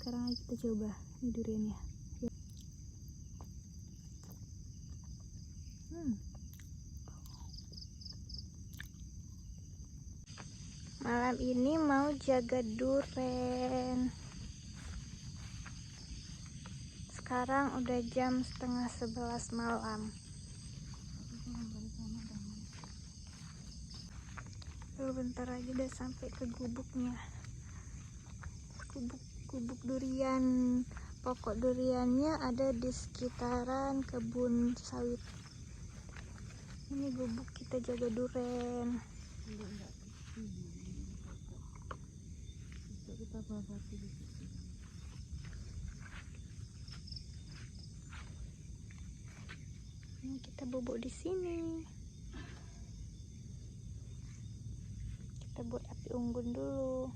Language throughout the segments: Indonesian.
sekarang aja kita coba ini duriannya. Malam ini mau jaga duren. Sekarang udah jam 10:30 malam. Bentar lagi udah sampai ke gubuknya. Gubuk durian. Pokok duriannya ada di sekitaran kebun sawit. Ini gubuk kita jaga duren. Ini kita bubuk di sini. Kita buat api unggun dulu.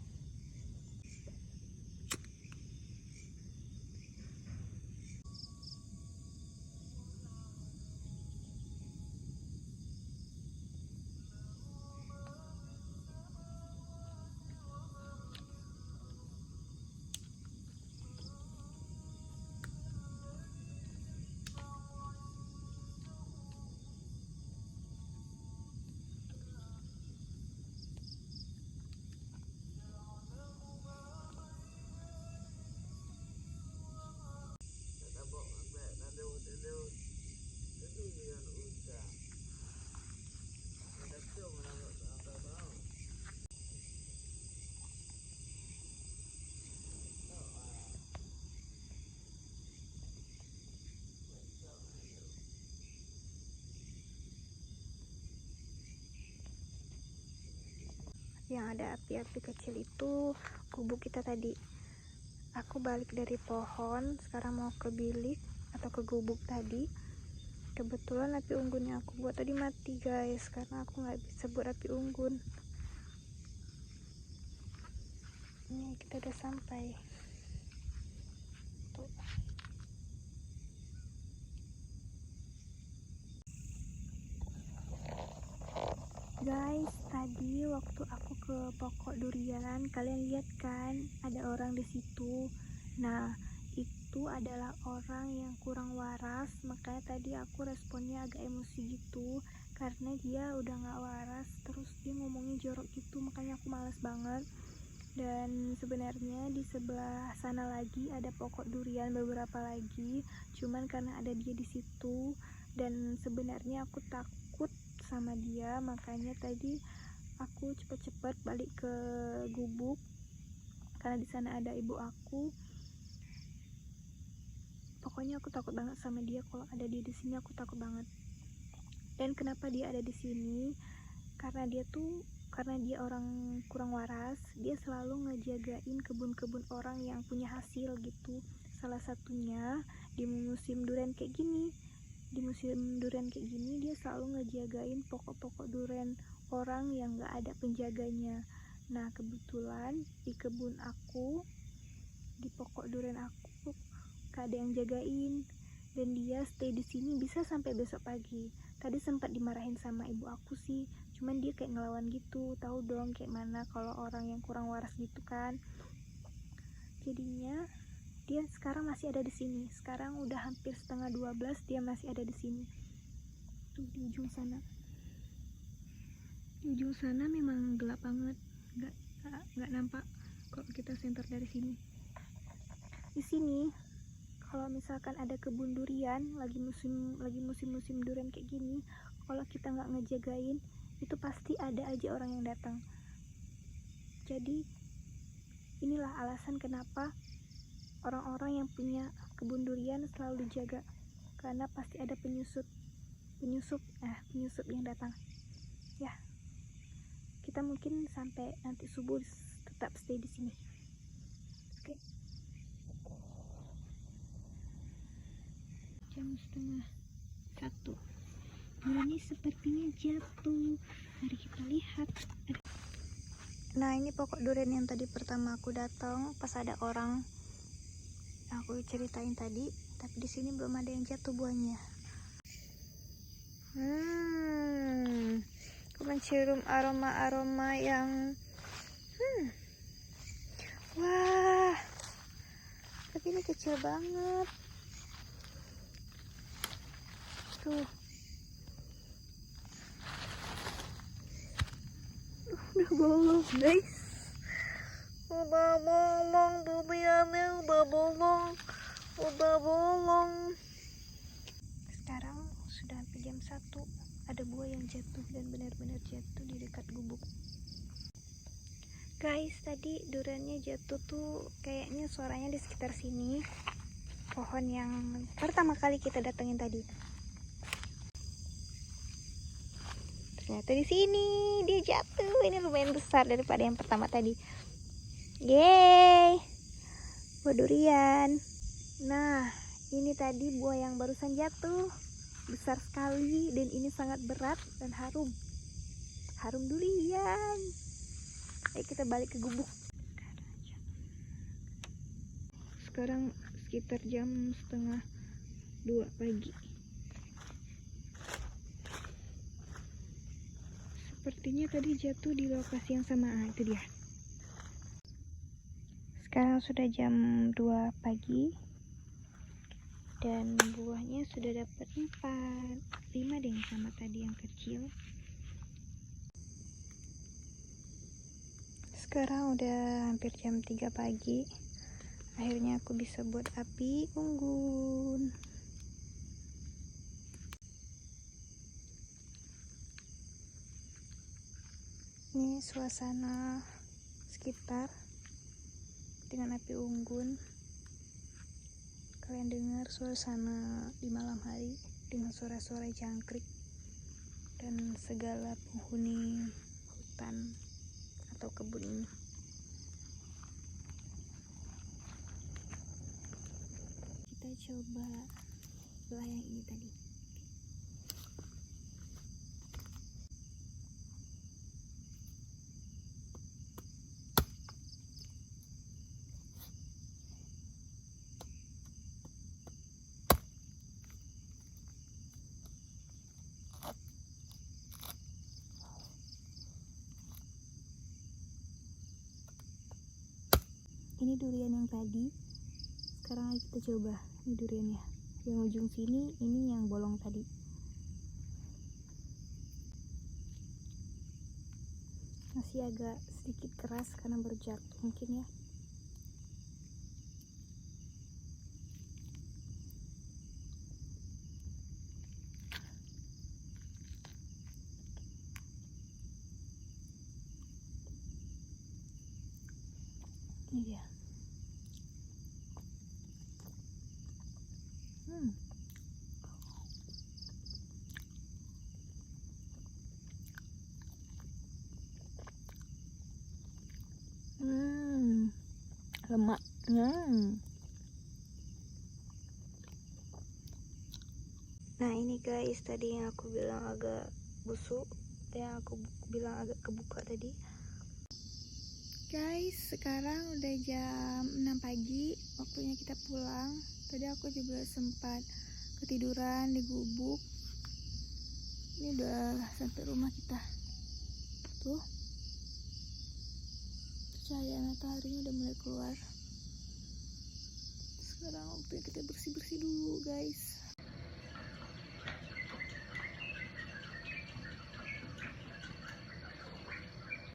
Yang ada api-api kecil itu gubuk kita tadi. Aku balik dari pohon, sekarang mau ke bilik atau ke gubuk tadi. Kebetulan api unggun yang aku buat tadi mati guys, karena aku nggak bisa buat api unggun. Ini kita udah sampai. Tuh. Guys, tadi waktu aku ke pokok durian, kalian lihat kan ada orang di situ. Nah, itu adalah orang yang kurang waras, makanya tadi aku responnya agak emosi gitu karena dia udah nggak waras, terus dia ngomongnya jorok gitu, makanya aku males banget. Dan sebenarnya di sebelah sana lagi ada pokok durian beberapa lagi, cuman karena ada dia di situ dan sebenarnya aku takut sama dia, makanya tadi aku cepet-cepet balik ke gubuk karena di sana ada ibu aku. Pokoknya aku takut banget sama dia, kalau ada dia di sini aku takut banget. Dan kenapa dia ada di sini? Karena dia orang kurang waras, dia selalu ngejagain kebun-kebun orang yang punya hasil gitu. Salah satunya di musim durian kayak gini. Di musim durian kayak gini dia selalu ngejagain pokok-pokok durian orang yang gak ada penjaganya. Nah, kebetulan di kebun aku, di pokok durian aku gak ada yang jagain, dan dia stay di sini bisa sampai besok pagi. Tadi sempat dimarahin sama ibu aku sih, cuman dia kayak ngelawan gitu. Tahu dong kayak mana kalau orang yang kurang waras gitu kan. Jadinya dia sekarang masih ada di sini. Sekarang udah hampir 11:30, dia masih ada di sini. Tuh di ujung sana. Di ujung sana memang gelap banget, nggak nampak kalau kita senter dari sini. Di sini kalau misalkan ada kebun durian lagi musim durian kayak gini, kalau kita nggak ngejagain itu pasti ada aja orang yang datang. Jadi inilah alasan kenapa orang-orang yang punya kebun durian selalu dijaga, karena pasti ada penyusup yang datang. Ya, kita mungkin sampai nanti subuh tetap stay di sini. Oke. Jam 12:30. Ini sepertinya jatuh. Mari kita lihat. Nah, ini pokok durian yang tadi pertama aku datang pas ada orang aku ceritain tadi, tapi di sini belum ada yang jatuh buahnya. Aku mencium aroma yang wah, Ini kecil banget. Tuh. Udah bolong guys. Udah bolong duriannya, udah bolong. Sekarang sudah hampir jam 1. Ada buah yang jatuh dan benar-benar jatuh di dekat gubuk. Guys, tadi duriannya jatuh tuh kayaknya suaranya di sekitar sini. Pohon yang pertama kali kita datengin tadi. Ternyata di sini dia jatuh. Ini lumayan besar daripada yang pertama tadi. Yeay, buah durian. Nah, ini tadi buah yang barusan jatuh. Besar sekali dan ini sangat berat dan harum. Harum durian. Ayo kita balik ke gubuk. Sekarang sekitar jam 1:30 pagi. Sepertinya tadi jatuh di lokasi yang sama. Itu dia. Sekarang sudah jam 2 pagi. Dan buahnya sudah dapat 4, 5 deh sama tadi yang kecil. Sekarang udah hampir jam 3 pagi. Akhirnya aku bisa buat api unggun. Ini suasana sekitar dengan api unggun. Kalian dengar suasana di malam hari dengan suara-suara jangkrik dan segala penghuni hutan atau kebun ini. Kita coba belah yang ini tadi. Ini durian yang tadi. Sekarang ayo kita coba. Ini duriannya. Yang ujung sini, ini yang bolong tadi. Masih agak sedikit keras karena baru jatuh mungkin ya. Ini dia. Lemaknya. Nah ini guys, tadi yang aku bilang agak busuk, yang aku bilang agak kebuka tadi. Guys, sekarang udah jam 6 pagi, waktunya kita pulang. Tadi aku juga sempat ketiduran di gubuk. Ini udah sampai rumah kita. Tuh, cahaya mataharinya udah mulai keluar. Sekarang waktunya kita bersih-bersih dulu guys.